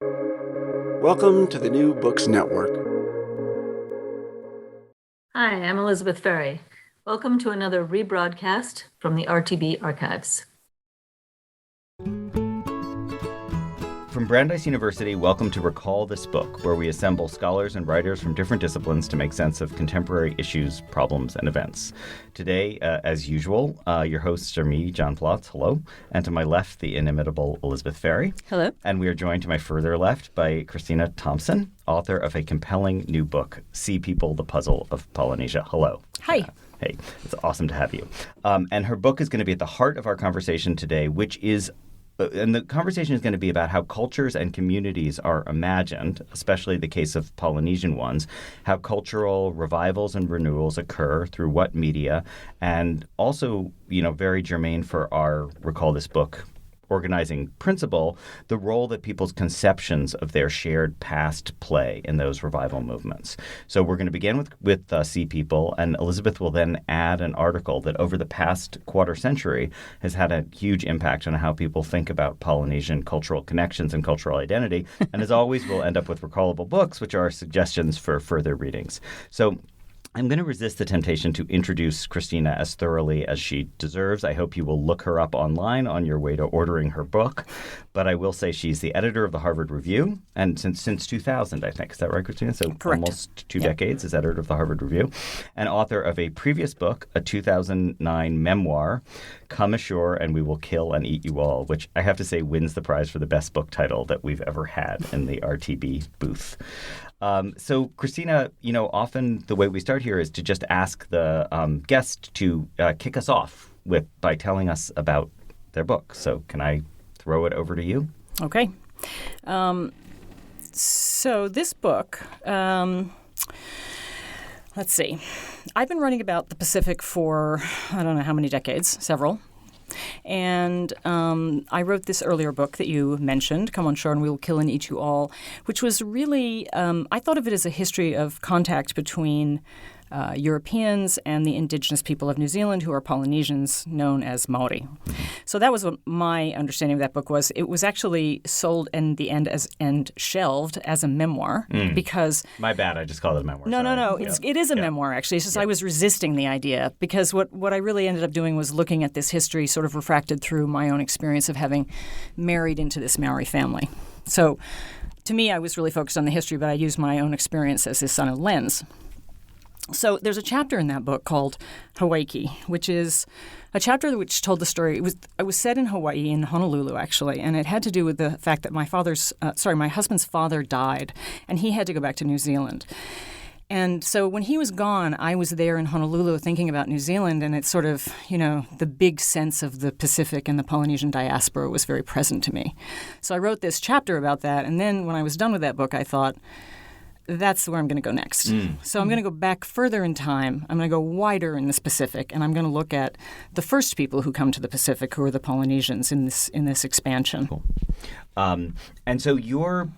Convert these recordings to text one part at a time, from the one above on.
Welcome to the New Books Network. Hi, I'm Elizabeth Ferry. Welcome to another rebroadcast from the RTB archives. From Brandeis University, welcome to Recall This Book, where we assemble scholars and writers from different disciplines to make sense of contemporary issues, problems, and events. Today, as usual, your hosts are me, John Plotz, hello, and to my left, the inimitable Elizabeth Ferry. Hello. And we are joined to my further left by Christina Thompson, author of a compelling new book, Sea People, The Puzzle of Polynesia. Hello. Hi. Hey, it's awesome to have you. And her book is going to be at the heart of our conversation today, which is and the conversation is going to be about how cultures and communities are imagined, especially the case of Polynesian ones, how cultural revivals and renewals occur through what media, and also, very germane for our Recall This Book organizing principle, the role that people's conceptions of their shared past play in those revival movements. So we're going to begin with Sea People, and Elizabeth will then add an article that over the past quarter century has had a huge impact on how people think about Polynesian cultural connections and cultural identity. And as always, we'll end up with Recallable Books, which are suggestions for further readings. So I'm going to resist the temptation to introduce Christina as thoroughly as she deserves. I hope you will look her up online on your way to ordering her book. But I will say she's the editor of the Harvard Review, and since 2000, I think. Is that right, Christina? So correct. Almost two decades as editor of the Harvard Review, and author of a previous book, a 2009 memoir, Come Ashore and We Will Kill and Eat You All, which I have to say wins the prize for the best book title that we've ever had in the RTB booth. So, Christina, often the way we start here is to just ask the guest to kick us off by telling us about their book. So can I throw it over to you? Okay. So this book, let's see. I've been writing about the Pacific for, I don't know how many decades, several. And I wrote this earlier book that you mentioned, Come on Shore and We Will Kill and Eat You All, which was really, I thought of it as a history of contact between Europeans and the indigenous people of New Zealand, who are Polynesians, known as Maori. So that was what my understanding of that book was. It was actually sold in the end and shelved as a memoir because... My bad, I just called it a memoir. No. It is a memoir, actually. It's just I was resisting the idea because what I really ended up doing was looking at this history sort of refracted through my own experience of having married into this Maori family. So to me, I was really focused on the history, but I used my own experience as this sort of lens. So there's a chapter in that book called Hawaiki, which is a chapter which told the story. It was set in Hawaii, in Honolulu, actually, and it had to do with the fact that my husband's father died, and he had to go back to New Zealand. And so when he was gone, I was there in Honolulu thinking about New Zealand, and it's sort of, the big sense of the Pacific and the Polynesian diaspora was very present to me. So I wrote this chapter about that, and then when I was done with that book, I thought, that's where I'm going to go next. So I'm going to go back further in time. I'm going to go wider in the Pacific, and I'm going to look at the first people who come to the Pacific, who are the Polynesians in this expansion. Cool. And so your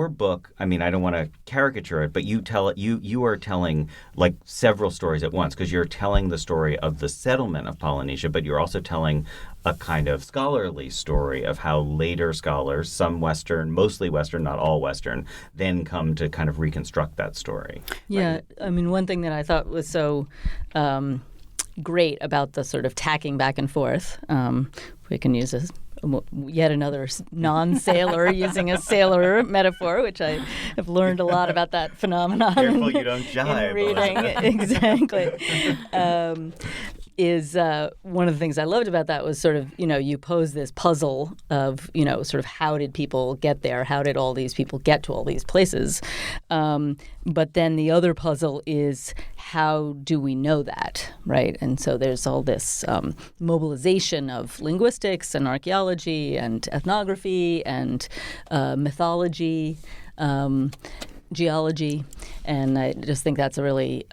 book, I mean, I don't want to caricature it, but you are telling like several stories at once, because you're telling the story of the settlement of Polynesia, but you're also telling a kind of scholarly story of how later scholars, some Western, mostly Western, not all Western, then come to kind of reconstruct that story. Yeah, I mean, one thing that I thought was so great about the sort of tacking back and forth, we can use this. Yet another non-sailor using a sailor metaphor, which I have learned a lot about that phenomenon. Careful you don't jive. In reading. Exactly. Is one of the things I loved about that was sort of, you pose this puzzle of, sort of how did people get there? How did all these people get to all these places? But then the other puzzle is how do we know that, right? And so there's all this mobilization of linguistics and archaeology and ethnography and mythology, geology, and I just think that's a really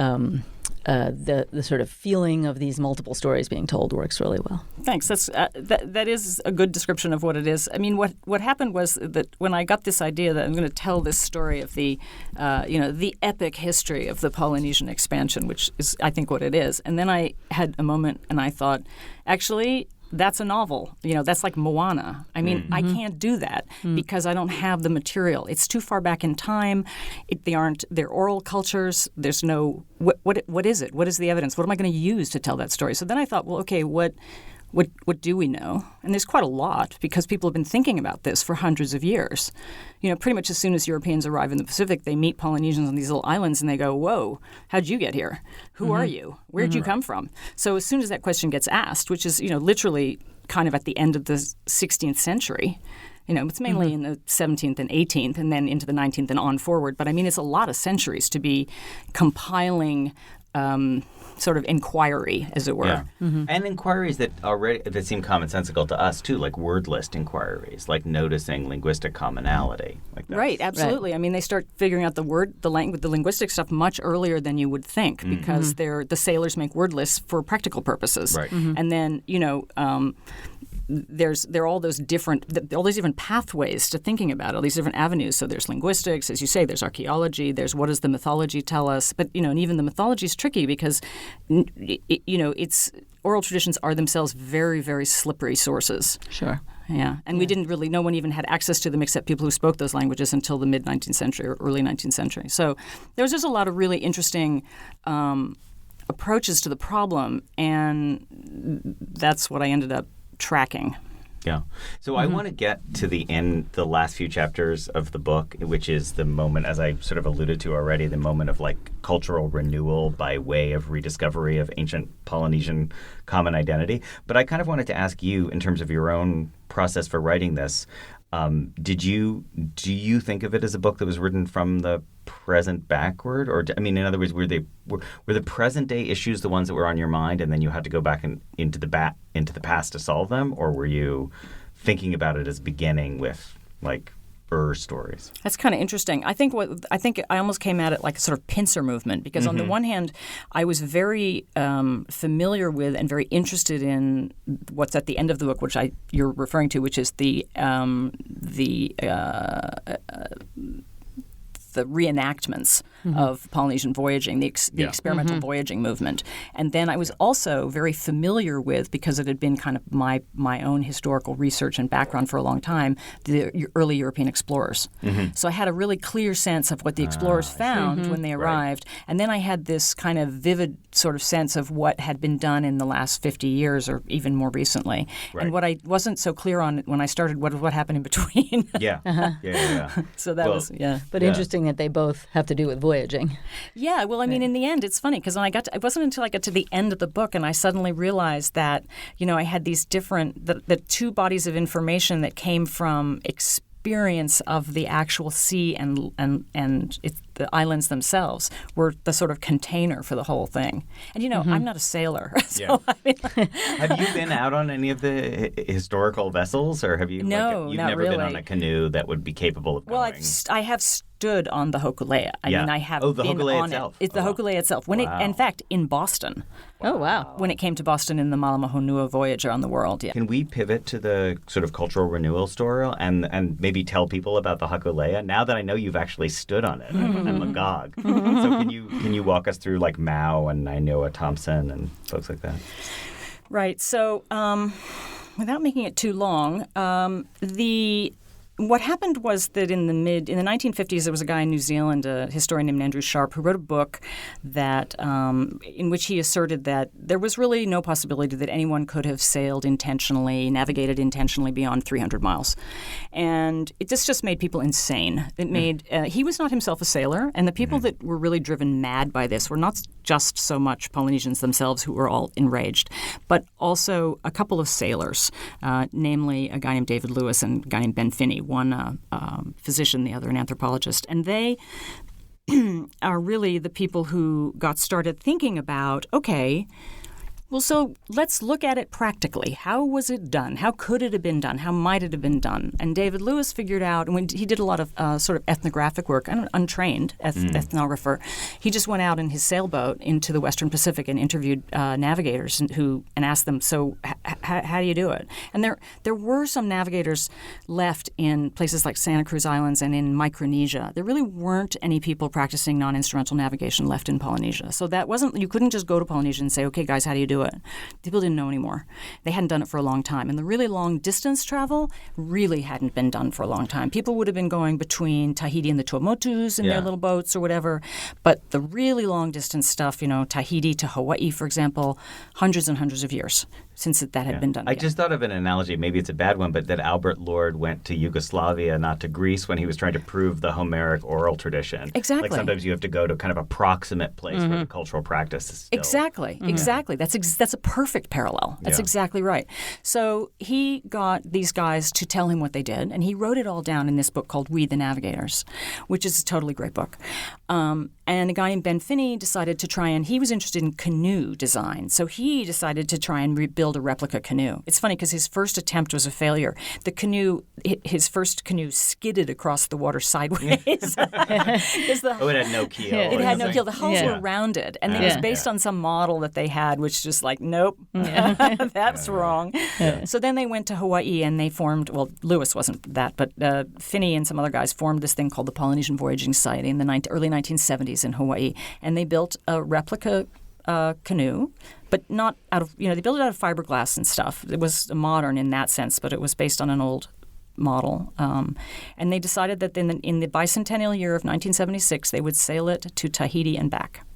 the sort of feeling of these multiple stories being told works really well. Thanks. That is a good description of what it is. I mean, what happened was that when I got this idea that I'm going to tell this story of the epic history of the Polynesian expansion, which is I think what it is, and then I had a moment and I thought, actually, that's a novel. That's like Moana. I mean, I can't do that because I don't have the material. It's too far back in time. They're oral cultures. There's no what is it? What is the evidence? What am I going to use to tell that story? So then I thought, well, okay, what do we know? And there's quite a lot because people have been thinking about this for hundreds of years. Pretty much as soon as Europeans arrive in the Pacific, they meet Polynesians on these little islands and they go, whoa, how'd you get here? Who are you? Where'd you come from? So as soon as that question gets asked, which is, literally kind of at the end of the 16th century, it's mainly in the 17th and 18th and then into the 19th and on forward. But I mean, it's a lot of centuries to be compiling sort of inquiry, as it were. Yeah. And inquiries that seem commonsensical to us, too, like word list inquiries, like noticing linguistic commonality. Right, absolutely. Right. I mean, they start figuring out the linguistic stuff much earlier than you would think because the sailors make word lists for practical purposes. Right. And then, there are all these different pathways to thinking about it, all these different avenues. So there's linguistics, as you say, there's archaeology, there's what does the mythology tell us. But, and even the mythology is tricky because, it's oral traditions are themselves very, very slippery sources. Sure. Yeah. And no one even had access to them except people who spoke those languages until the mid-19th century or early 19th century. So there was just a lot of really interesting approaches to the problem, and that's what I ended up tracking. Yeah. So I want to get to the last few chapters of the book, which is the moment, as I sort of alluded to already, the moment of cultural renewal by way of rediscovery of ancient Polynesian common identity. But I kind of wanted to ask you, in terms of your own process for writing this, do you think of it as a book that was written from the present backward? Or, in other words, were the present day issues the ones that were on your mind and then you had to go back into the past to solve them? Or were you thinking about it as beginning with stories? That's kind of interesting. I think I almost came at it like a sort of pincer movement because on the one hand, I was very familiar with and very interested in what's at the end of the book, which you're referring to, which is the reenactments of Polynesian voyaging, the experimental voyaging movement. And then I was also very familiar with, because it had been kind of my own historical research and background for a long time, the early European explorers. So I had a really clear sense of what the explorers found when they arrived. Right. And then I had this kind of vivid sort of sense of what had been done in the last 50 years or even more recently. Right. And what I wasn't so clear on when I started, what happened in between. So that was. But interesting that they both have to do with voyaging. Yeah, well, I mean, in the end, it's funny because it wasn't until I got to the end of the book and I suddenly realized that, I had these different, the two bodies of information that came from experience of the actual sea and the islands themselves were the sort of container for the whole thing. And, I'm not a sailor. So, Have you been out on any of the historical vessels, or have you? No, you've not never really. been on a canoe that would be capable of going? Well, I have stood on the Hokule'a. I mean, I have the been Hokule'a on itself. it. It's the Hokule'a itself. In fact, in Boston. Oh, wow. When it came to Boston in the Malamahonua voyage around the world, Can we pivot to the sort of cultural renewal story and maybe tell people about the Hokule'a now that I know you've actually stood on it and Magog? So can you walk us through Mao and Nainoa Thompson and folks like that? Right. So without making it too long, what happened was that in the 1950s, there was a guy in New Zealand, a historian named Andrew Sharp, who wrote a book that in which he asserted that there was really no possibility that anyone could have sailed intentionally, navigated intentionally beyond 300 miles. And this just made people insane. It made he was not himself a sailor, and the people that were really driven mad by this were not just so much Polynesians themselves who were all enraged, but also a couple of sailors, namely a guy named David Lewis and a guy named Ben Finney, one a physician, the other an anthropologist. And they are really the people who got started thinking about, okay, well, so let's look at it practically. How was it done? How could it have been done? How might it have been done? And David Lewis figured out, and when he did a lot of sort of ethnographic work, an untrained ethnographer, he just went out in his sailboat into the Western Pacific and interviewed navigators and asked them, so how do you do it? And there were some navigators left in places like Santa Cruz Islands and in Micronesia. There really weren't any people practicing non-instrumental navigation left in Polynesia. So that wasn't, you couldn't just go to Polynesia and say, okay, guys, how do you do do it. People didn't know anymore. They hadn't done it for a long time. And the really long distance travel really hadn't been done for a long time. People would have been going between Tahiti and the Tuamotus in their little boats or whatever. But the really long distance stuff, Tahiti to Hawaii, for example, hundreds and hundreds of years since that had been done I again. just thought of an analogy, maybe it's a bad one, but that Albert Lord went to Yugoslavia, not to Greece, when he was trying to prove the Homeric oral tradition. Exactly. Like sometimes you have to go to kind of a proximate place where the cultural practice is still... Exactly. That's a perfect parallel. That's exactly right. So he got these guys to tell him what they did, and he wrote it all down in this book called We the Navigators, which is a totally great book. And a guy named Ben Finney decided to try and, he was interested in canoe design, so he decided to try and build a replica canoe. It's funny because his first attempt was a failure. His first canoe skidded across the water sideways. It had no keel. It had no keel. The hulls were rounded, and it was based on some model that they had, which just like, nope, that's wrong. Yeah. So then they went to Hawaii and they formed, well, Lewis wasn't that, but Finney and some other guys formed this thing called the Polynesian Voyaging Society in the early 1970s in Hawaii, and they built a replica canoe, but not out of, they built it out of fiberglass and stuff. It was modern in that sense, but it was based on an old model. And they decided that in the bicentennial year of 1976, they would sail it to Tahiti and back.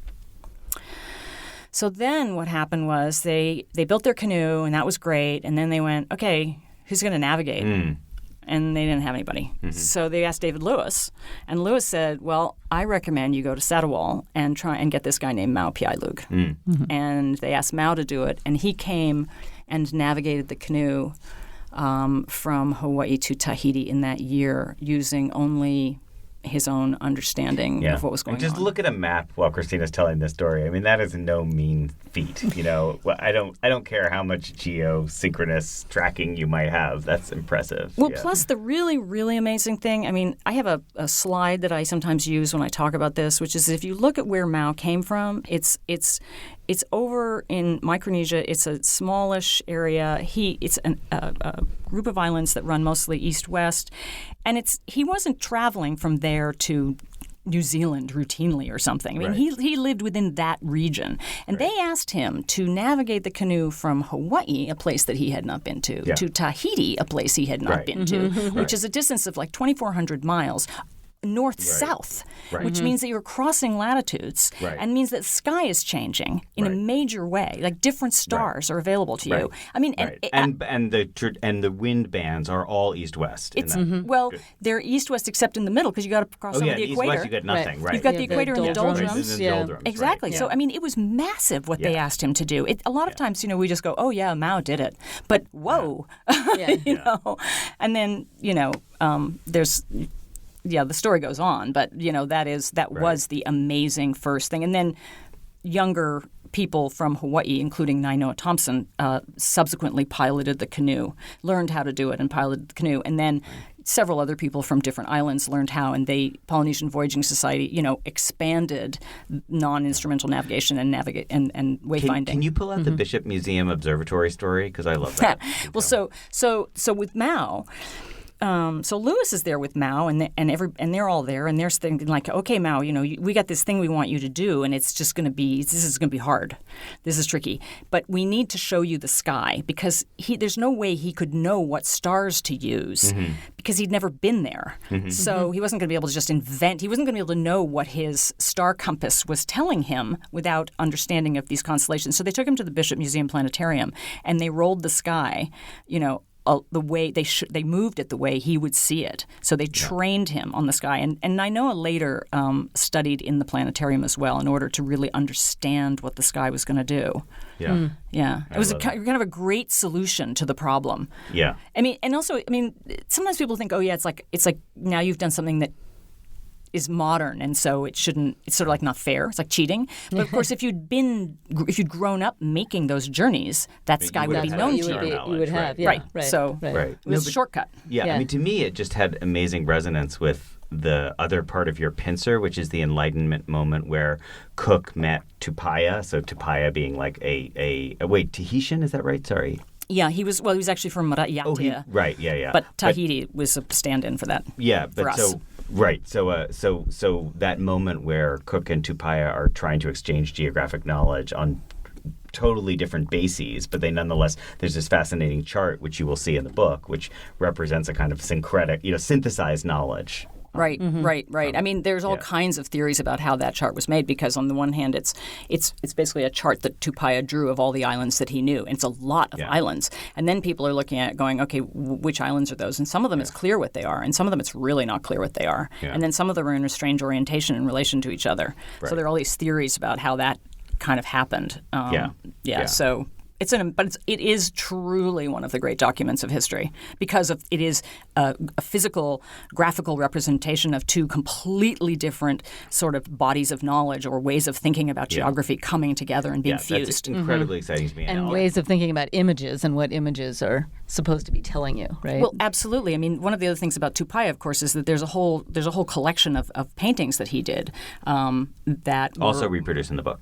So then what happened was they built their canoe, and that was great. And then they went, okay, who's going to navigate? And they didn't have anybody. So they asked David Lewis, and Lewis said, well, I recommend you go to Satawal and try and get this guy named Mau Pialug. And they asked Mau to do it, and he came and navigated the canoe from Hawaii to Tahiti in that year using only his own understanding of what was going on. Just look at a map while Christina's telling this story. I mean, that is no mean feat. I don't care how much geosynchronous tracking you might have. That's impressive. Well, plus the really, really amazing thing, I mean, I have a slide that I sometimes use when I talk about this, which is if you look at where Mau came from, it's over in Micronesia. It's a smallish area. It's a group of islands that run mostly east-west, and he wasn't traveling from there to New Zealand routinely or something. I mean, he lived within that region, and they asked him to navigate the canoe from Hawaii, a place that he had not been to Tahiti, a place he had not been to, which is a distance of like 2,400 miles. North-south, which means that you're crossing latitudes and means that the sky is changing in a major way. Like different stars are available to you. I mean, and the wind bands are all east-west. Well, they're east-west except in the middle because you got to cross over the equator. East-west, you get nothing. Right. You've got the equator and the doldrums. Exactly. Right. So I mean, it was massive what they asked him to do. A lot of times, we just go, "Oh yeah, Mau did it," but whoa, and then there's. Yeah, the story goes on, but that was the amazing first thing. And then younger people from Hawaii, including Nainoa Thompson, subsequently piloted the canoe, learned how to do it and piloted the canoe. And then several other people from different islands learned how, and Polynesian Voyaging Society, expanded non-instrumental navigation and wayfinding. Can you pull out the Bishop Museum Observatory story? Because I love that. Well, so with Mau. So Lewis is there with Mau, and they're all there, and they're thinking like, okay, Mau, we got this thing we want you to do, and this is going to be hard, this is tricky, but we need to show you the sky because there's no way he could know what stars to use because he'd never been there, so he wasn't going to be able to just invent. He wasn't going to be able to know what his star compass was telling him without understanding of these constellations. So they took him to the Bishop Museum Planetarium, and they rolled the sky, the way they moved it the way he would see it. So they trained him on the sky. And Nainoa later studied in the planetarium as well in order to really understand what the sky was going to do. Yeah. It was kind of a great solution to the problem. Yeah. I mean, and also, sometimes people think, oh yeah, it's like now you've done something that is modern, and so it's sort of like not fair. It's like cheating. But of course, if you'd grown up making those journeys, that sky would be known to you. You would have, right. So it was a shortcut. Yeah, I mean, to me, it just had amazing resonance with the other part of your pincer, which is the Enlightenment moment where Cook met Tupaia. So Tupaia being like wait, Tahitian, is that right? Sorry. Yeah, he was actually from Mara'iatia. Right, yeah. But Tahiti was a stand-in for that. Yeah, but for us. Right. So that moment where Cook and Tupaia are trying to exchange geographic knowledge on totally different bases, but they nonetheless, there's this fascinating chart, which you will see in the book, which represents a kind of syncretic, synthesized knowledge. Right. I mean, there's all kinds of theories about how that chart was made, because on the one hand, it's basically a chart that Tupaia drew of all the islands that he knew. And it's a lot of islands. And then people are looking at it going, okay, which islands are those? And some of them it's clear what they are, and some of them it's really not clear what they are. Yeah. And then some of them are in a strange orientation in relation to each other. Right. So there are all these theories about how that kind of happened. So it is truly one of the great documents of history, because it is a physical, graphical representation of two completely different sort of bodies of knowledge or ways of thinking about geography coming together and being fused. That's incredibly exciting to me. And ways of thinking about images and what images are supposed to be telling you, right? Well, absolutely. I mean, one of the other things about Tupaia, of course, is that there's a whole collection of paintings that he did that also reproduced in the book.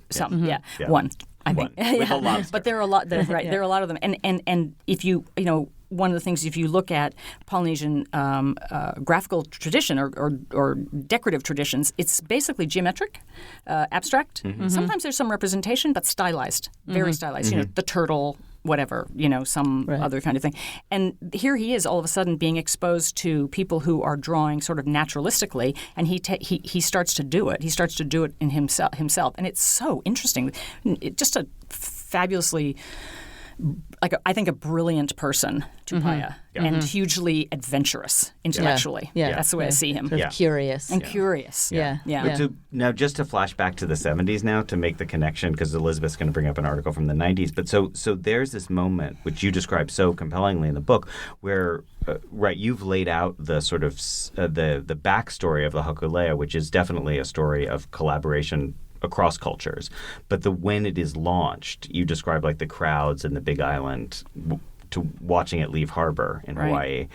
One. I think, with a lobster. But there are a lot. There are a lot of them, and if you one of the things, if you look at Polynesian graphical tradition or decorative traditions, it's basically geometric, abstract. Mm-hmm. Sometimes there's some representation, but stylized, very stylized. Mm-hmm. The turtle, whatever, some other kind of thing. And here he is all of a sudden being exposed to people who are drawing sort of naturalistically, and he starts to do it. He starts to do it in himself. And it's so interesting. Just a fabulously, I think, a brilliant person, Tupaia, and hugely adventurous intellectually. Yeah. That's the way I see him. Sort of curious. And curious. Yeah. Now, just to flash back to the 70s now to make the connection, because Elizabeth's going to bring up an article from the 90s. But so there's this moment, which you describe so compellingly in the book, where you've laid out the sort of the backstory of the Hokule'a, which is definitely a story of collaboration across cultures. But when it is launched, you describe like the crowds in the Big Island to watching it leave harbor in Hawaii.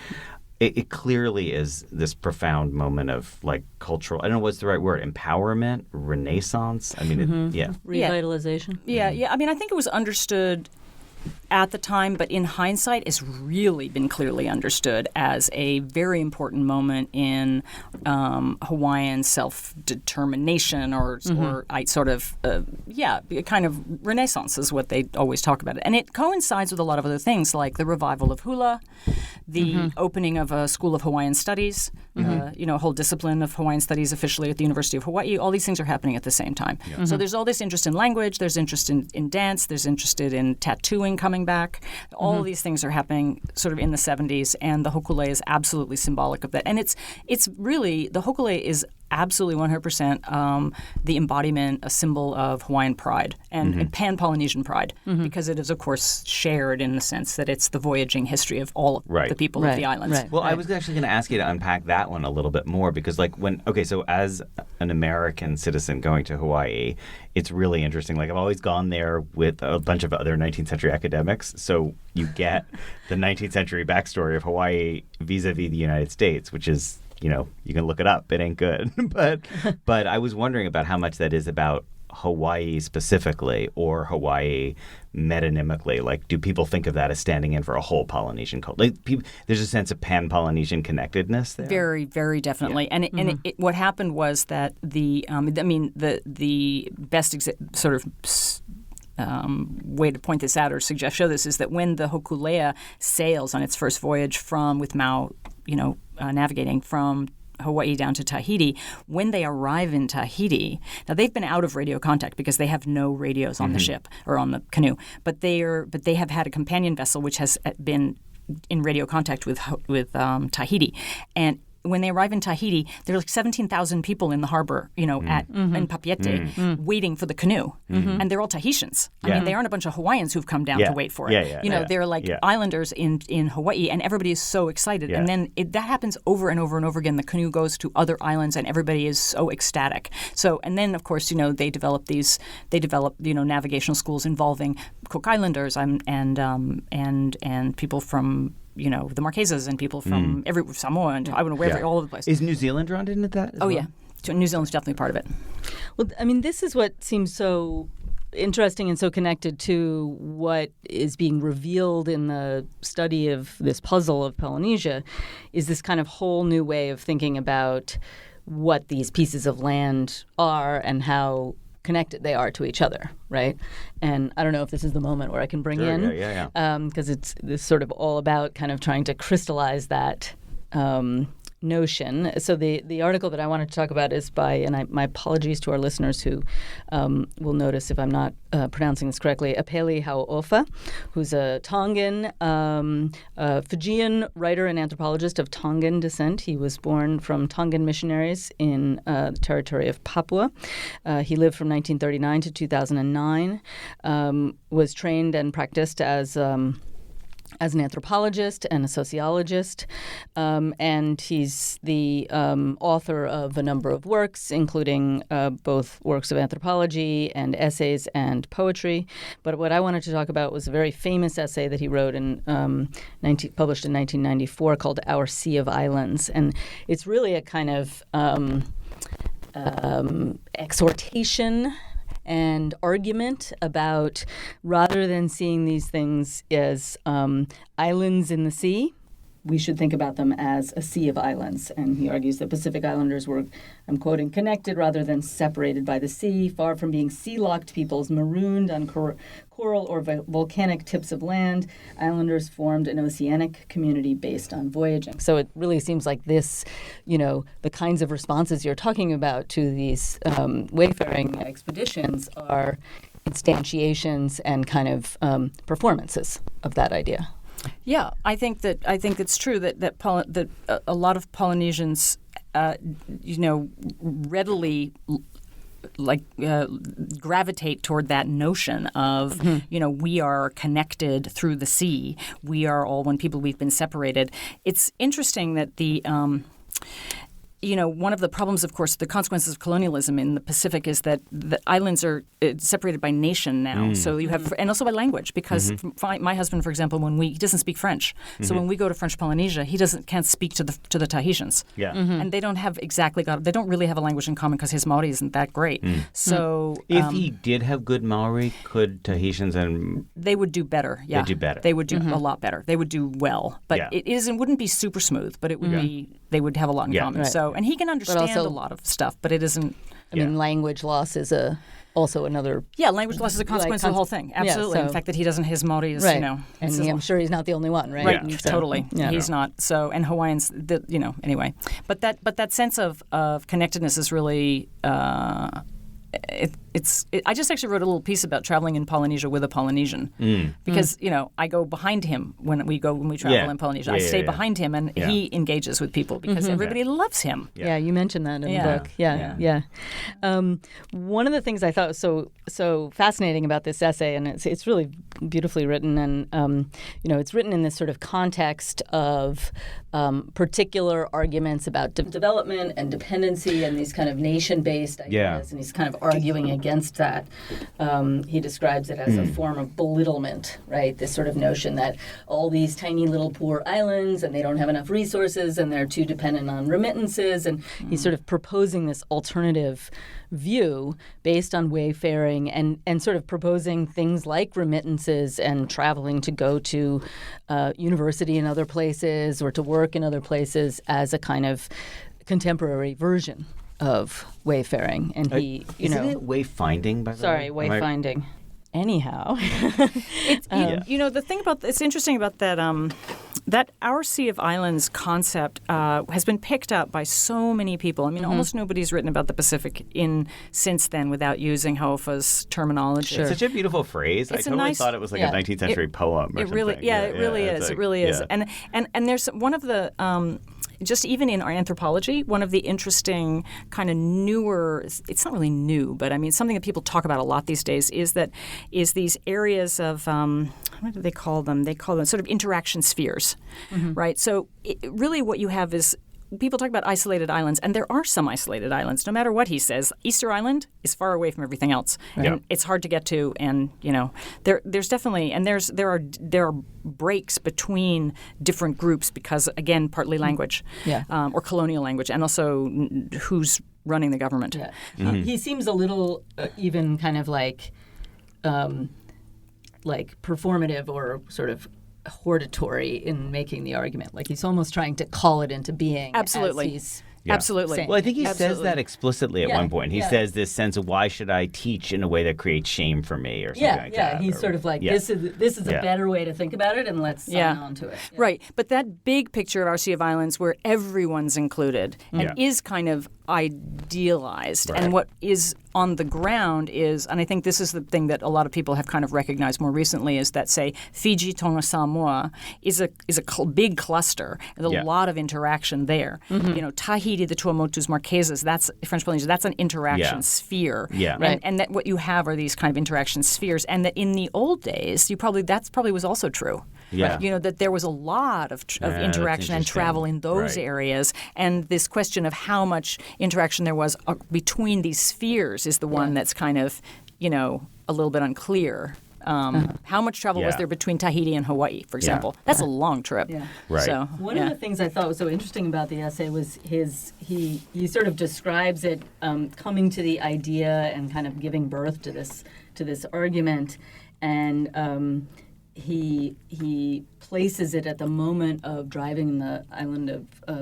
It clearly is this profound moment of like cultural, I don't know what's the right word, empowerment, renaissance. I mean, revitalization. Yeah. I mean, I think it was understood at the time, but in hindsight, it's really been clearly understood as a very important moment in Hawaiian self-determination or sort of, kind of renaissance is what they always talk about it. And it coincides with a lot of other things like the revival of hula, the opening of a school of Hawaiian studies, a whole discipline of Hawaiian studies officially at the University of Hawaii. All these things are happening at the same time. Yeah. So there's all this interest in language, there's interest in dance, there's interest in tattooing coming back. All of these things are happening sort of in the 70s, and the Hokule'a is absolutely symbolic of that. And it's really, the Hokule'a is absolutely 100% the embodiment, a symbol of Hawaiian pride and pan-Polynesian pride, because it is, of course, shared in the sense that it's the voyaging history of all of the people of the islands. Well, I was actually going to ask you to unpack that one a little bit more, because so as an American citizen going to Hawaii, it's really interesting. Like, I've always gone there with a bunch of other 19th century academics, so you get the 19th century backstory of Hawaii vis-a-vis the United States, which is, you can look it up. It ain't good. But I was wondering about how much that is about Hawaii specifically, or Hawaii metonymically. Like, do people think of that as standing in for a whole Polynesian culture? Like, there's a sense of pan-Polynesian connectedness there. Very, very definitely. Yeah. And what happened was that the best sort of way to point this out or show this is that when the Hokule'a sails on its first voyage with Mao, navigating from Hawaii down to Tahiti, when they arrive in Tahiti, now they've been out of radio contact because they have no radios on the ship or on the canoe, but they have had a companion vessel which has been in radio contact with Tahiti. And when they arrive in Tahiti, there are like 17,000 people in the harbor, in Papiete, waiting for the canoe. And they're all Tahitians. I mean, they aren't a bunch of Hawaiians who've come down to wait for it. They're like islanders in Hawaii, and everybody is so excited. And then that happens over and over and over again. The canoe goes to other islands, and everybody is so ecstatic. So, and then, of course, they develop navigational schools involving Cook Islanders and people from the Marquesas and people from Samoa and I don't know where, all over the place. Is New Zealand drawn into that as well? Yeah. New Zealand's definitely part of it. Well, I mean, this is what seems so interesting and so connected to what is being revealed in the study of this puzzle of Polynesia, is this kind of whole new way of thinking about what these pieces of land are and how connected they are to each other, right? And I don't know if this is the moment where I can bring in, because it's sort of all about kind of trying to crystallize that notion. So the article that I wanted to talk about is by, and my apologies to our listeners who will notice if I'm not pronouncing this correctly, Apeli Hau'ofa, who's a Tongan, Fijian writer and anthropologist of Tongan descent. He was born from Tongan missionaries in the territory of Papua. He lived from 1939 to 2009, was trained and practiced as an anthropologist and a sociologist, and he's the author of a number of works, including both works of anthropology and essays and poetry. But what I wanted to talk about was a very famous essay that he wrote published in 1994 called Our Sea of Islands. And it's really a kind of exhortation and argument about, rather than seeing these things as islands in the sea, we should think about them as a sea of islands. And he argues that Pacific Islanders were, I'm quoting, connected rather than separated by the sea, far from being sea-locked peoples marooned on coral or volcanic tips of land. Islanders formed an oceanic community based on voyaging. So it really seems like this, the kinds of responses you're talking about to these wayfaring expeditions are instantiations and kind of performances of that idea. Yeah, I think it's true that a lot of Polynesians, readily gravitate toward that notion of, we are connected through the sea. We are all one people. We've been separated. It's interesting that one of the problems, of course, the consequences of colonialism in the Pacific is that the islands are separated by nation now. So you have, and also by language, because my husband, for example, he doesn't speak French. So when we go to French Polynesia, he can't speak to the Tahitians. Yeah. And they don't they don't really have a language in common because his Maori isn't that great. So if he did have good Maori, could Tahitians they would do better. Yeah. They'd do better. They would do a lot better. They would do well. But it wouldn't be super smooth, but it would be, they would have a lot in common. Right. So, and he can understand a lot of stuff, but it isn't. I mean, language loss is also another. Yeah, language loss is a consequence of the whole thing. Absolutely. In fact, that he doesn't, his Maori is, and I'm sure he's not the only one, right? Right. Yeah. Totally. Yeah. He's not. So, and Hawaiians, anyway. But that sense of connectedness is really. I just actually wrote a little piece about traveling in Polynesia with a Polynesian because I go behind him when we travel in Polynesia. I stay behind him and he engages with people because everybody loves him. Yeah, you mentioned that in the book. Yeah. One of the things I thought was so fascinating about this essay, and it's really beautifully written, and it's written in this sort of context of particular arguments about development and dependency and these kind of nation-based ideas, and he's kind of arguing against that. He describes it as a form of belittlement, right? This sort of notion that all these tiny little poor islands and they don't have enough resources and they're too dependent on remittances, and he's sort of proposing this alternative view based on wayfaring and sort of proposing things like remittances and traveling to go to university in other places or to work in other places as a kind of contemporary version of wayfaring. And isn't it wayfinding, by the way? Sorry, wayfinding. Anyhow. The thing about it's interesting about that that Our Sea of Islands concept has been picked up by so many people. I mean, almost nobody's written about the Pacific since then without using Hau'ofa's terminology. Sure. It's such a beautiful phrase. I totally thought it was like a 19th century poem or something. It really is. It really is. And there's one of the just even in our anthropology, one of the interesting kind of newer, it's not really new, but I mean something that people talk about a lot these days is these areas of, what do they call them? They call them sort of interaction spheres, right? So really what you have is, people talk about isolated islands, and there are some isolated islands. No matter what he says, Easter Island is far away from everything else, and it's hard to get to. And there's definitely there are breaks between different groups because, again, partly language, or colonial language, and also who's running the government. Yeah. He seems a little even kind of like performative or sort of hortatory in making the argument. Like he's almost trying to call it into being. Absolutely. As Yeah. Absolutely. saying Well, I think he says Absolutely. that explicitly at Yeah, one point. He yeah. says this sense of why should I teach in a way that creates shame for me or something like that. He's or- sort of like, yeah. this is Yeah. a better way to think about it, and let's sign on to it. Yeah. Right. But that big picture of our Sea of Islands where everyone's included and is kind of idealized. Right. And what is on the ground is, and I think this is the thing that a lot of people have kind of recognized more recently, is that, say, Fiji, Tonga, Samoa is a big cluster. There's a lot of interaction there. You know, Tahiti, the Tuamotus, Marquesas, that's French Polynesia, that's an interaction sphere. Yeah. Right. And that what you have are these kind of interaction spheres. And that in the old days, that's probably was also true. Yeah. You know, that there was a lot of that's interaction and travel in those Right. areas. And this question of how much interaction there was between these spheres is the one that's kind of, you know, a little bit unclear. How much travel was Yeah. there between Tahiti and Hawaii, for example? That's a long trip. Yeah. Right. So, One of the things I thought was so interesting about the essay was he sort of describes it coming to the idea and kind of giving birth to this argument, and he places it at the moment of driving the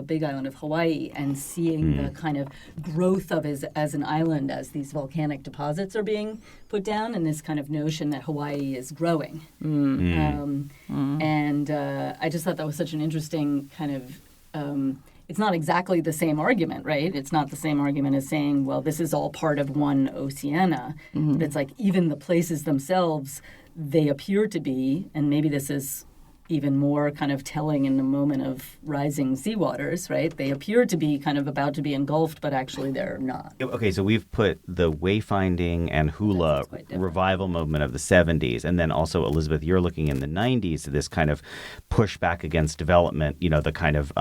big island of Hawaii and seeing the kind of growth of as an island as these volcanic deposits are being put down, and this kind of notion that Hawaii is growing. And I just thought that was such an interesting kind of it's not exactly the same argument, right? It's not the same argument as saying, well, this is all part of one Oceania. But it's like even the places themselves, they appear to be, and maybe this is even more kind of telling in the moment of rising seawaters, right? They appear to be kind of about to be engulfed, but actually they're not. Okay, so we've put the wayfinding and hula That's quite different. revival movement of the 70s, and then also, Elizabeth, you're looking in the 90s to this kind of pushback against development, you know, the kind of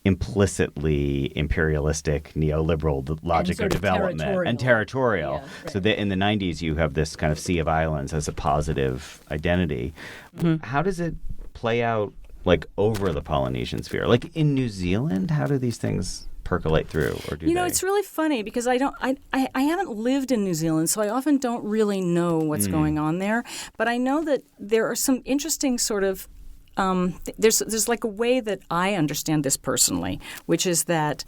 implicitly imperialistic neoliberal logic of sort of development and territorial. Yeah, right. So in the 90s, you have this kind of Sea of Islands as a positive identity. How does it play out like over the Polynesian sphere? Like in New Zealand, how do these things percolate through, or do you know, they? it's really funny because I haven't lived in New Zealand, so I often don't really know what's going on there. But I know that there are some interesting sort of there's like a way that I understand this personally, which is that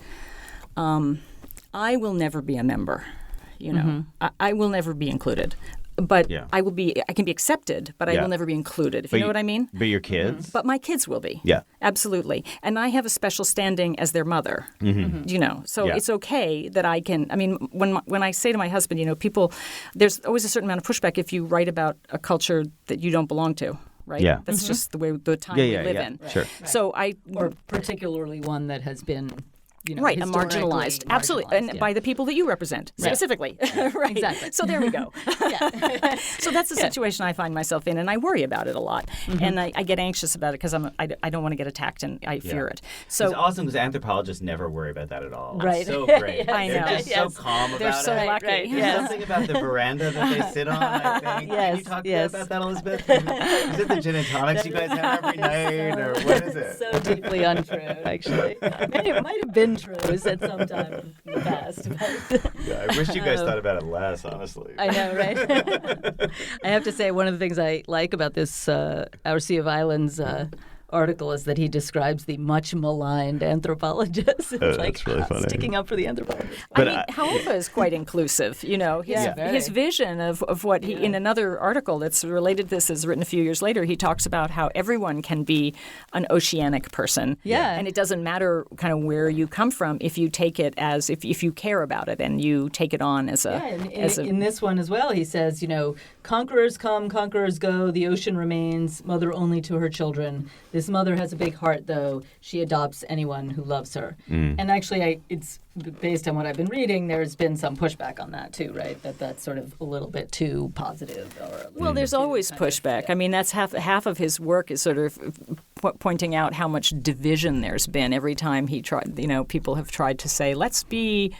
I will never be a member. You know, I will never be included. But I can be accepted, but I will never be included, if you know what I mean. But your kids? But my kids will be. Yeah. Absolutely. And I have a special standing as their mother, you know. So it's okay that I can, I mean, when I say to my husband, you know, people, there's always a certain amount of pushback if you write about a culture that you don't belong to. Right? Yeah. That's just the way, the time we live in. Sure. Right. So Or particularly one that has been, you know, right, historically marginalized. Absolutely. And by the people that you represent, specifically. Right. Exactly. So there we go. So that's the situation I find myself in, and I worry about it a lot. And I get anxious about it because I don't want to get attacked, and I fear it. So It's awesome because anthropologists never worry about that at all. Right. It's so great. I know. They're just so calm about They're so it. lucky. Right, There's something about the veranda that they sit on, I think. Can you talk about that, Elizabeth? Is it the gin and tonics you guys have every night, or what is it? So deeply untrue, actually. Maybe it might have been true at some time in the past. But Yeah, I wish you guys thought about it less, honestly. I know, right? I have to say, one of the things I like about this Our Sea of Islands article is that he describes the much maligned anthropologist. It's that's really funny. Sticking up for the anthropologist. But I mean, Haupa is quite inclusive. You know, his vision of what he, in another article that's related to this, is written a few years later, he talks about how everyone can be an oceanic person. Yeah. And it doesn't matter kind of where you come from if you take it as, if you care about it and you take it on as a... In this one as well, he says, you know, conquerors come, conquerors go, the ocean remains, mother only to her children. This mother has a big heart, though. She adopts anyone who loves her. And actually, it's based on what I've been reading, there's been some pushback on that, too, right? That's sort of a little bit too positive. Well, there's always pushback. I mean, that's half of his work is sort of pointing out how much division there's been every time he tried. You know, people have tried to say, let's be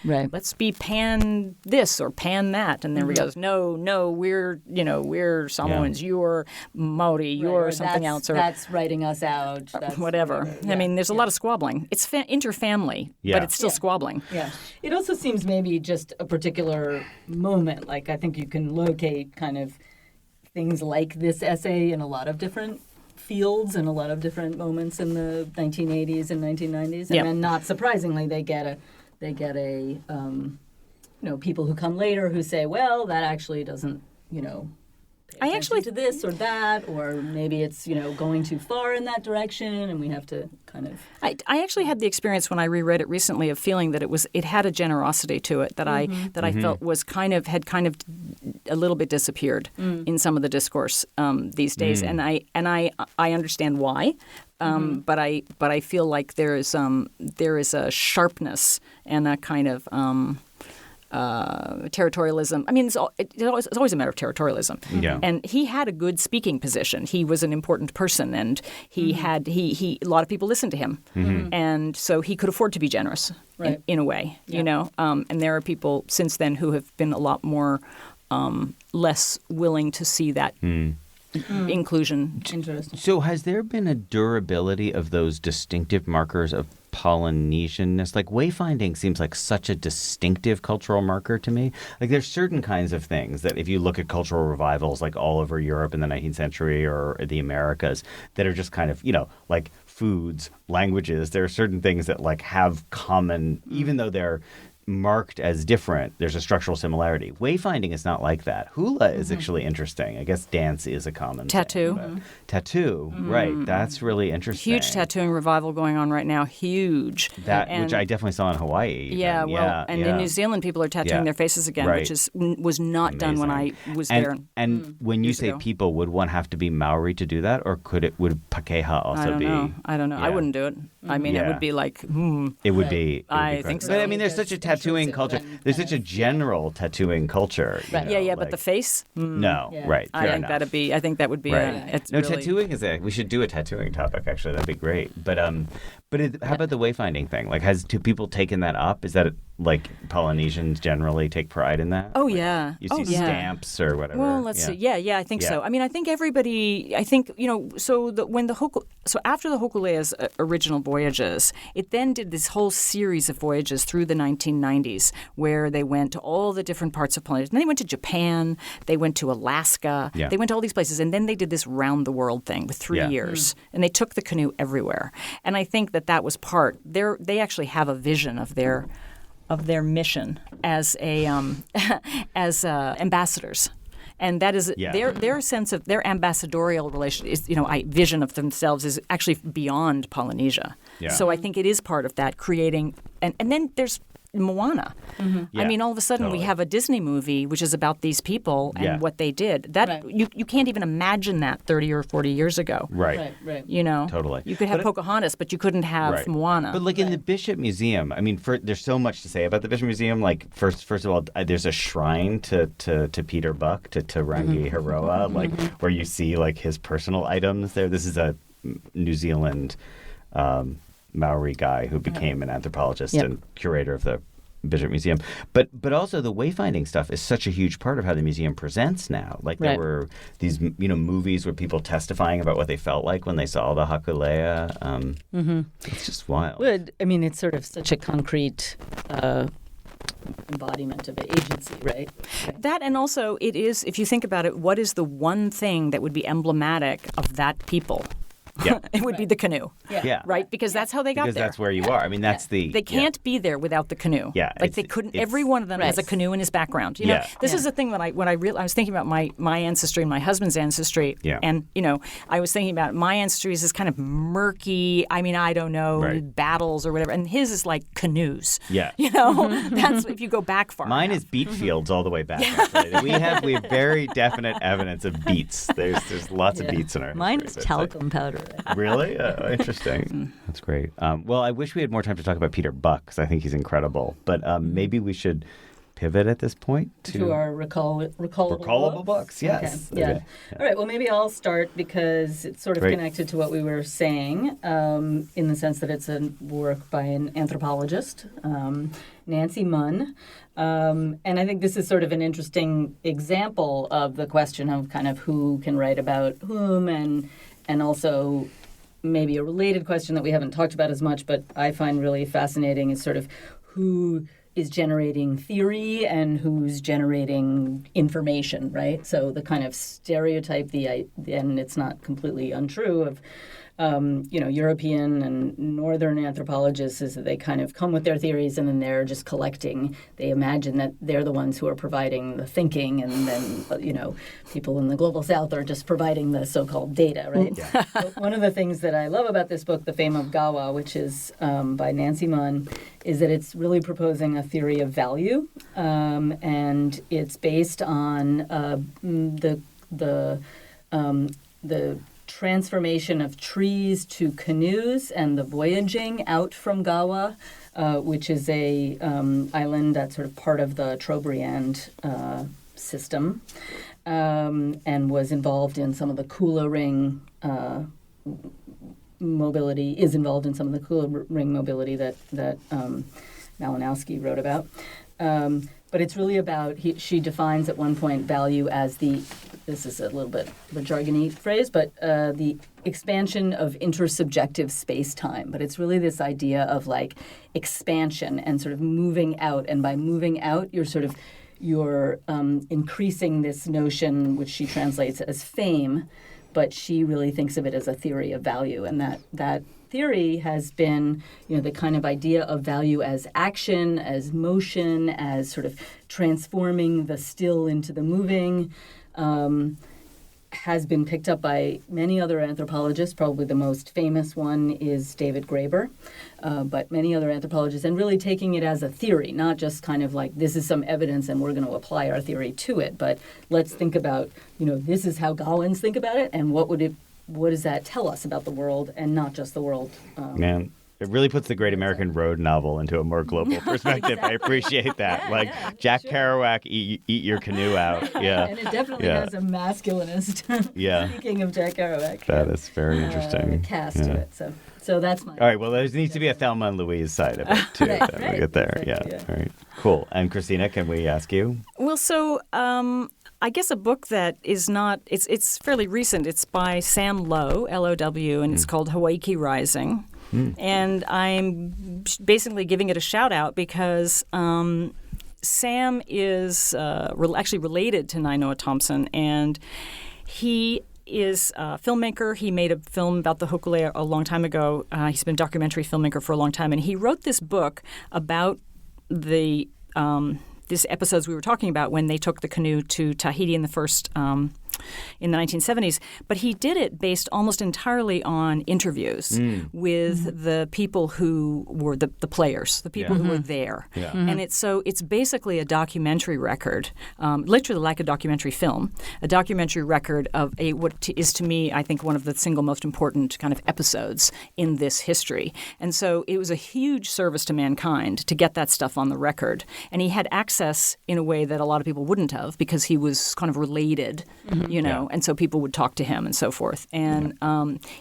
pan this or pan that, and then he goes, no, we're Samoans, you're Maori, you're something else, or that's writing us out. That's whatever. Yeah. I mean, there's a lot of squabbling. It's interfamily, but it's still squabbling. Yeah. It also seems maybe just a particular moment. Like, I think you can locate kind of things like this essay in a lot of different fields and a lot of different moments in the 1980s and 1990s. And then not surprisingly, they get they get people who come later who say, well, that actually doesn't, pay attention to this or that, or maybe it's, going too far in that direction, and we have to kind of... I actually had the experience when I reread it recently of feeling that it had a generosity to it that I felt was had a little bit disappeared in some of the discourse these days, and I understand why. But I feel like there is a sharpness and a kind of territorialism. I mean, it's always a matter of territorialism. Yeah. And he had a good speaking position. He was an important person, and he had a lot of people listened to him, and so he could afford to be generous in a way. And there are people since then who have been a lot more less willing to see that. Inclusion. Interesting. So has there been a durability of those distinctive markers of Polynesianness? Like wayfinding seems like such a distinctive cultural marker to me. Like there's certain kinds of things that if you look at cultural revivals like all over Europe in the 19th century or the Americas that are just kind of, like foods, languages, there are certain things that like have common, even though they're marked as different, there's a structural similarity. Wayfinding is not like that. Hula is actually interesting. I guess dance is a common tattoo. Thing, tattoo, right. That's really interesting. Huge tattooing revival going on right now. Huge. Which I definitely saw in Hawaii. In New Zealand people are tattooing their faces again, which was not done when I was there. And when you say people, would one have to be Maori to do that, or would Pakeha also be? I don't know. I wouldn't do it. I mean, it would be like, It would be. I think so. But I mean, there's such a tattooing culture. There's such a general tattooing culture. Right. But the face? No. Yeah. Right. I think that would be tattooing is we should do a tattooing topic, actually. That'd be great. But how about the wayfinding thing? Like, has two people taken that up? Is that like Polynesians generally take pride in that? Oh, like, yeah. You see stamps or whatever. Well, let's see. Yeah, I think so. I mean, I think everybody, so after the Hokule'a's original voyages, it then did this whole series of voyages through the 1990s where they went to all the different parts of Polynesia. And they went to Japan, they went to Alaska, they went to all these places, and then they did this round the world thing with 3 years. And they took the canoe everywhere. And I think that was part. They actually have a vision of their mission as ambassadors. And that is their sense of their ambassadorial relation is, vision of themselves is actually beyond Polynesia. Yeah. So I think it is part of that creating, and then there's Moana. I mean, all of a sudden we have a Disney movie which is about these people and what they did. That you can't even imagine that 30 or 40 years ago. Right. Totally. You could have Pocahontas, but you couldn't have Moana. But like in the Bishop Museum, I mean, there's so much to say about the Bishop Museum. Like first of all, there's a shrine to Peter Buck, to Rangi Hiroa, like where you see like his personal items there. This is a New Zealand Maori guy who became an anthropologist and curator of the Bishop Museum. But also the wayfinding stuff is such a huge part of how the museum presents now. Like there were these movies where people testifying about what they felt like when they saw the Hokule'a. It's just wild. I mean, it's sort of such a concrete embodiment of agency, right? That, and also it is, if you think about it, what is the one thing that would be emblematic of that people? Yeah. It would be the canoe. Yeah. Right? Because that's how they got there. Because that's where you are. I mean, that's the... They can't be there without the canoe. Yeah. Like they couldn't... Every one of them has a canoe in his background. This is the thing when I was thinking about my ancestry and my husband's ancestry. Yeah. And, I was thinking about my ancestry is this kind of murky, I mean, I don't know, battles or whatever. And his is like canoes. Yeah. That's if you go back far. Mine is beet fields all the way back. Actually. We have very definite evidence of beets. There's lots of beets in our Mine is talcum powder. Really? Interesting. That's great. Well, I wish we had more time to talk about Peter Buck because I think he's incredible. But maybe we should pivot at this point to our recallable books. Yes. Okay. Yeah. All right. Well, maybe I'll start because it's sort of connected to what we were saying in the sense that it's a work by an anthropologist, Nancy Munn. And I think this is sort of an interesting example of the question of kind of who can write about whom and also maybe a related question that we haven't talked about as much, but I find really fascinating is sort of who is generating theory and who's generating information, right? So the kind of stereotype, and it's not completely untrue, European and Northern anthropologists is that they kind of come with their theories and then they're just collecting. They imagine that they're the ones who are providing the thinking, and then, people in the global South are just providing the so-called data, right? Yeah. But one of the things that I love about this book, The Fame of Gawa, which is by Nancy Munn, is that it's really proposing a theory of value, and it's based on the transformation of trees to canoes and the voyaging out from Gawa, which is a island that's sort of part of the Trobriand system, and was involved in some of the Kula Ring mobility, is involved in some of the Kula Ring mobility that Malinowski wrote about. But it's really about, she defines at one point value as this is a little bit of a jargony phrase, but the expansion of intersubjective space-time. But it's really this idea of like expansion and sort of moving out. And by moving out, you're increasing this notion, which she translates as fame, but she really thinks of it as a theory of value. And that theory has been, the kind of idea of value as action, as motion, as sort of transforming the still into the moving, has been picked up by many other anthropologists. Probably the most famous one is David Graeber, but many other anthropologists, and really taking it as a theory, not just kind of like this is some evidence and we're going to apply our theory to it, but let's think about, this is how Gawans think about it, and what does that tell us about the world, and not just the world. Man, it really puts the Great American Road novel into a more global perspective. Exactly. I appreciate that. Jack Kerouac, eat your canoe out. Yeah. And it definitely has a masculinist, speaking of Jack Kerouac. That is very interesting. Cast to it. So that's my... All right, well, there needs to be a Thelma and Louise side of it, too. Right, then we get there. Exactly, yeah. All right, cool. And Christina, can we ask you? Well, so... I guess a book that is not, it's fairly recent. It's by Sam Low, L-O-W, and it's called Hawaiki Rising. And I'm basically giving it a shout out because Sam is actually related to Nainoa Thompson, and he is a filmmaker. He made a film about the Hokule'a a long time ago. He's been a documentary filmmaker for a long time, and he wrote this book about the these episodes we were talking about when they took the canoe to Tahiti in the 1970s. But he did it based almost entirely on interviews with the people who were the players, the people who were there. Yeah. And it's basically a documentary record, literally like a documentary film, a documentary record of what is to me, I think, one of the single most important kind of episodes in this history. And so it was a huge service to mankind to get that stuff on the record. And he had access in a way that a lot of people wouldn't have, because he was kind of related, and so people would talk to him and so forth. And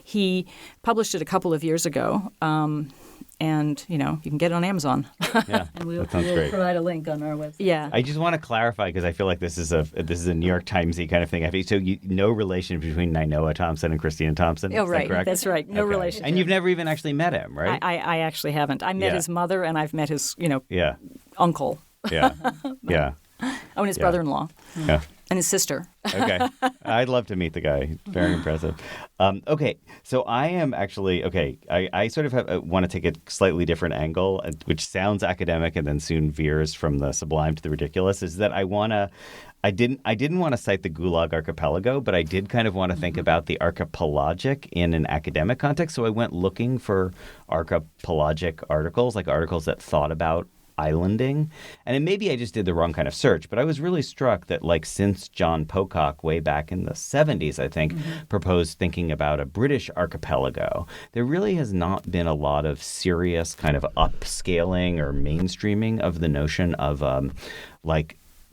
he published it a couple of years ago. And, you can get it on Amazon. Yeah, and we'll great. Provide a link on our website. Yeah. I just want to clarify, because I feel like this is a New York Timesy kind of thing. So no relation between Nainoa Thompson and Christina Thompson? Oh, right. Correct? That's right. No relation. And you've never even actually met him, right? I actually haven't. I met his mother, and I've met his, uncle. Yeah. Yeah. Oh, and his brother-in-law. Yeah. And his sister. Okay. I'd love to meet the guy. Very impressive. Okay. So I am actually, I sort of want to take a slightly different angle, which sounds academic and then soon veers from the sublime to the ridiculous, is that I didn't want to cite the Gulag archipelago, but I did kind of want to think about the archipelagic in an academic context. So I went looking for archipelagic articles, like articles that thought about islanding. And maybe I just did the wrong kind of search, but I was really struck that since John Pocock way back in the 70s, I think, proposed thinking about a British archipelago, there really has not been a lot of serious kind of upscaling or mainstreaming of the notion of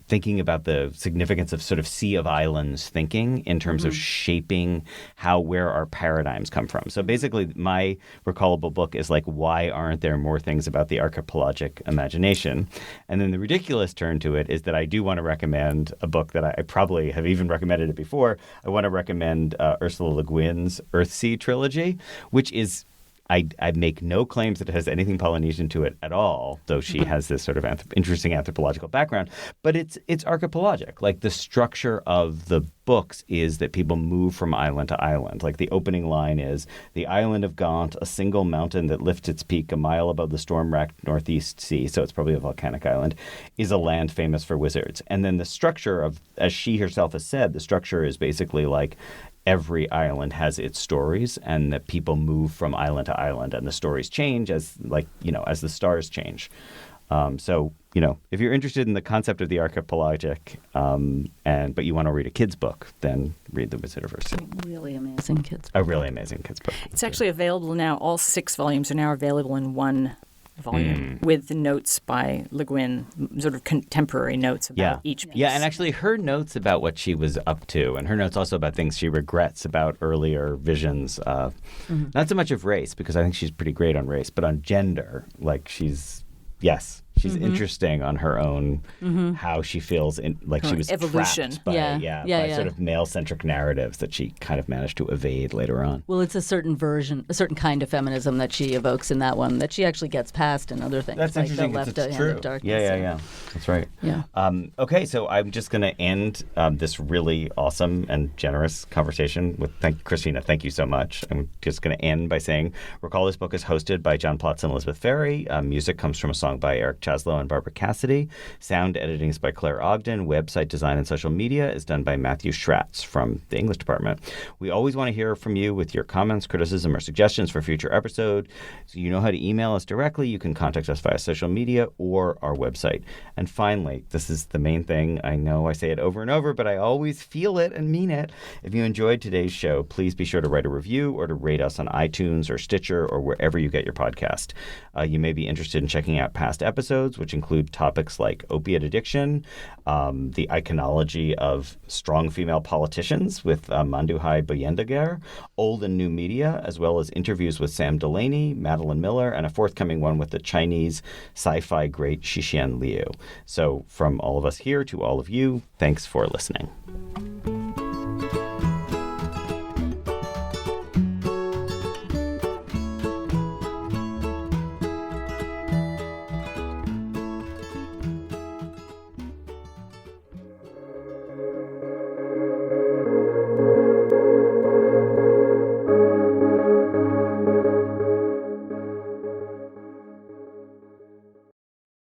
thinking about the significance of sort of Sea of Islands thinking in terms of shaping where our paradigms come from. So basically, my recallable book is why aren't there more things about the archipelagic imagination? And then the ridiculous turn to it is that I do want to recommend a book that I probably have even recommended it before. I want to recommend Ursula Le Guin's Earthsea trilogy, which is I make no claims that it has anything Polynesian to it at all, though she has this sort of interesting anthropological background. But it's archipelagic. Like, the structure of the books is that people move from island to island. Like, the opening line is, "The island of Gaunt, a single mountain that lifts its peak a mile above the storm-racked Northeast Sea," so it's probably a volcanic island, "is a land famous for wizards." And then the structure of, as she herself has said, the structure is basically like every island has its stories, and that people move from island to island, and the stories change as the stars change. So, if you're interested in the concept of the archipelagic, but you want to read a kid's book, then read The Wizard of Earthsea. Really amazing kids book. A really amazing kids book. It's actually available now. All 6 volumes are now available in one volume with the notes by Guin, sort of contemporary notes about each piece. Yeah, and actually her notes about what she was up to, and her notes also about things she regrets about earlier visions, not so much of race, because I think she's pretty great on race, but on gender. Like, she's interesting on her own, how she feels like she was evolution. Trapped by sort of male-centric narratives that she kind of managed to evade later on. Well, it's a certain kind of feminism that she evokes in that one that she actually gets past in other things. That's like interesting. The Left It's Hand true. of Darkness. Yeah. That's right. Yeah. Okay, so I'm just going to end this really awesome and generous conversation with Christina. Thank you so much. I'm just going to end by saying Recall This Book is hosted by John Plotz and Elizabeth Ferry. Music comes from a song by Eric Chaslow and Barbara Cassidy. Sound editing is by Claire Ogden. Website design and social media is done by Matthew Schratz from the English department. We always want to hear from you with your comments, criticism, or suggestions for future episodes. So you know how to email us directly. You can contact us via social media or our website. And finally, this is the main thing. I know I say it over and over, but I always feel it and mean it. If you enjoyed today's show, please be sure to write a review or to rate us on iTunes or Stitcher or wherever you get your podcast. You may be interested in checking out past episodes, which include topics like opiate addiction, the iconology of strong female politicians with Manduhai Boyendager, old and new media, as well as interviews with Sam Delaney, Madeline Miller, and a forthcoming one with the Chinese sci-fi great Xixian Liu. So from all of us here to all of you, thanks for listening.